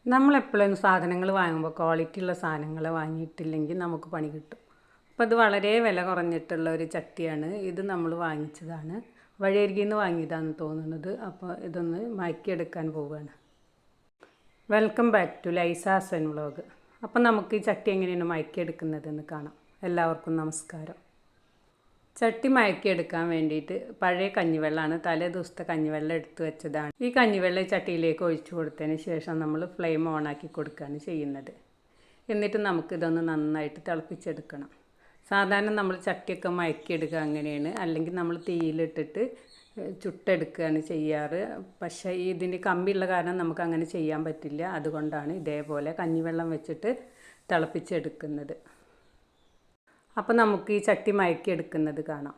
നമ്മളെപ്പോഴും സാധനങ്ങൾ വാങ്ങുമ്പോൾ ക്വാളിറ്റിയുള്ള സാധനങ്ങൾ വാങ്ങിയിട്ടില്ലെങ്കിൽ നമുക്ക് പണി കിട്ടും. അപ്പോൾ ഇത് വളരെ വില കുറഞ്ഞിട്ടുള്ള ഒരു ചട്ടിയാണ്. ഇത് നമ്മൾ വാങ്ങിച്ചതാണ്, വഴിയരികിൽ നിന്ന് വാങ്ങിയതാണെന്ന് തോന്നുന്നത്. അപ്പോൾ ഇതൊന്ന് മാറ്റിയെടുക്കാൻ പോവുകയാണ്. വെൽക്കം ബാക്ക് ടു ലൈസാസൻ വ്ളോഗ്. അപ്പോൾ നമുക്ക് ഈ ചട്ടി എങ്ങനെയാണ് മാറ്റിയെടുക്കുന്നതെന്ന് കാണാം. എല്ലാവർക്കും നമസ്കാരം. ചട്ടി മയക്കിയെടുക്കാൻ വേണ്ടിയിട്ട് പഴയ കഞ്ഞിവെള്ളമാണ്, തലേ ദിവസത്തെ കഞ്ഞിവെള്ളം എടുത്തു വെച്ചതാണ്. ഈ കഞ്ഞിവെള്ളം ചട്ടിയിലേക്ക് ഒഴിച്ചു കൊടുത്തതിന് ശേഷം നമ്മൾ ഫ്ലെയിം ഓണാക്കി കൊടുക്കുകയാണ് ചെയ്യുന്നത്. എന്നിട്ട് നമുക്കിതൊന്ന് നന്നായിട്ട് തിളപ്പിച്ചെടുക്കണം. സാധാരണ നമ്മൾ ചട്ടിയൊക്കെ മയക്കിയെടുക്കുക അങ്ങനെയാണ്, അല്ലെങ്കിൽ നമ്മൾ തീയിലിട്ടിട്ട് ചുട്ടെടുക്കുകയാണ് ചെയ്യാറ്. പക്ഷേ ഇതിൻ്റെ കമ്പിയുള്ള കാരണം നമുക്ക് അങ്ങനെ ചെയ്യാൻ പറ്റില്ല. അതുകൊണ്ടാണ് ഇതേപോലെ കഞ്ഞിവെള്ളം വെച്ചിട്ട് തിളപ്പിച്ചെടുക്കുന്നത്. അപ്പോൾ നമുക്ക് ഈ ചട്ടി മയക്കിയെടുക്കുന്നത് കാണാം.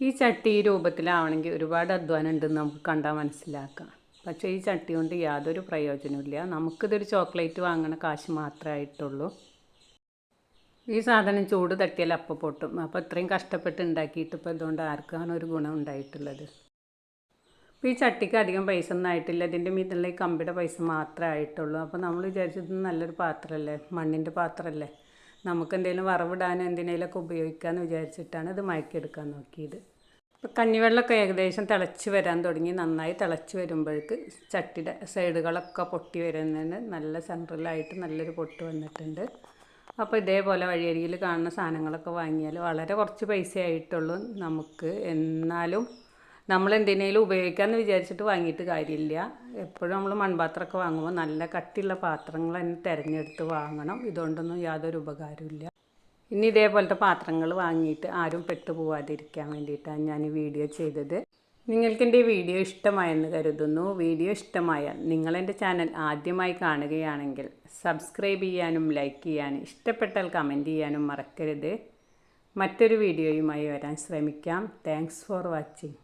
ഈ ചട്ടി ഈ രൂപത്തിലാവണമെങ്കിൽ ഒരുപാട് അധ്വാനം ഉണ്ടെന്ന് നമുക്ക് കണ്ടാൽ മനസ്സിലാക്കാം. പക്ഷേ ഈ ചട്ടി കൊണ്ട് യാതൊരു പ്രയോജനമില്ല. നമുക്കിതൊരു ചോക്ലേറ്റ് വാങ്ങണ കാശ് മാത്രമായിട്ടുള്ളൂ. ഈ സാധനം ചൂട് തട്ടിയാൽ അപ്പം പൊട്ടും. അപ്പോൾ ഇത്രയും കഷ്ടപ്പെട്ട് ഉണ്ടാക്കിയിട്ട് ഇപ്പോൾ ഇതുകൊണ്ട് ആർക്കാണ് ഒരു ഗുണം ഉണ്ടായിട്ടുള്ളത്? അപ്പോൾ ഈ ചട്ടിക്ക് അധികം പൈസ ഒന്നും ആയിട്ടില്ല. ഇതിൻ്റെ മീതുള്ള ഈ കമ്പിയുടെ പൈസ മാത്രമേ ആയിട്ടുള്ളൂ. അപ്പോൾ നമ്മൾ വിചാരിച്ചത് നല്ലൊരു പാത്രമല്ലേ, മണ്ണിൻ്റെ പാത്രമല്ലേ, നമുക്ക് എന്തെങ്കിലും വറവിടാനോ എന്തിനേലൊക്കെ ഉപയോഗിക്കാമെന്ന് വിചാരിച്ചിട്ടാണ് ഇത് മയക്കിയെടുക്കാൻ നോക്കിയത്. ഇപ്പോൾ കഞ്ഞിവെള്ളമൊക്കെ ഏകദേശം തിളച്ച് വരാൻ തുടങ്ങി. നന്നായി തിളച്ച് വരുമ്പോഴേക്ക് ചട്ടിയുടെ സൈഡുകളൊക്കെ പൊട്ടി വരുന്നതിന് നല്ല സെൻട്രലായിട്ട് നല്ലൊരു പൊട്ട് വന്നിട്ടുണ്ട്. അപ്പോൾ ഇതേപോലെ വഴിയരികിൽ കാണുന്ന സാധനങ്ങളൊക്കെ വാങ്ങിയാൽ വളരെ കുറച്ച് പൈസ ആയിട്ടുള്ളൂ നമുക്ക്. എന്നാലും നമ്മൾ എന്തിനേലും ഉപയോഗിക്കാമെന്ന് വിചാരിച്ചിട്ട് വാങ്ങിയിട്ട് കാര്യമില്ല. എപ്പോഴും നമ്മൾ മൺപാത്രമൊക്കെ വാങ്ങുമ്പോൾ നല്ല കട്ടിയുള്ള പാത്രങ്ങൾ തന്നെ തിരഞ്ഞെടുത്ത് വാങ്ങണം. ഇതുകൊണ്ടൊന്നും യാതൊരു ഉപകാരമില്ല. ഇനി ഇതേപോലത്തെ പാത്രങ്ങൾ വാങ്ങിയിട്ട് ആരും പെട്ടുപോകാതിരിക്കാൻ വേണ്ടിയിട്ടാണ് ഞാൻ ഈ വീഡിയോ ചെയ്തത്. നിങ്ങൾക്കെൻ്റെ വീഡിയോ ഇഷ്ടമായെന്ന് കരുതുന്നു. വീഡിയോ ഇഷ്ടമായാൽ നിങ്ങളെൻ്റെ ചാനൽ ആദ്യമായി കാണുകയാണെങ്കിൽ സബ്സ്ക്രൈബ് ചെയ്യാനും ലൈക്ക് ചെയ്യാനും ഇഷ്ടപ്പെട്ടാൽ കമൻറ്റ് ചെയ്യാനും മറക്കരുത്. മറ്റൊരു വീഡിയോയുമായി വരാൻ ശ്രമിക്കാം. Thanks for watching.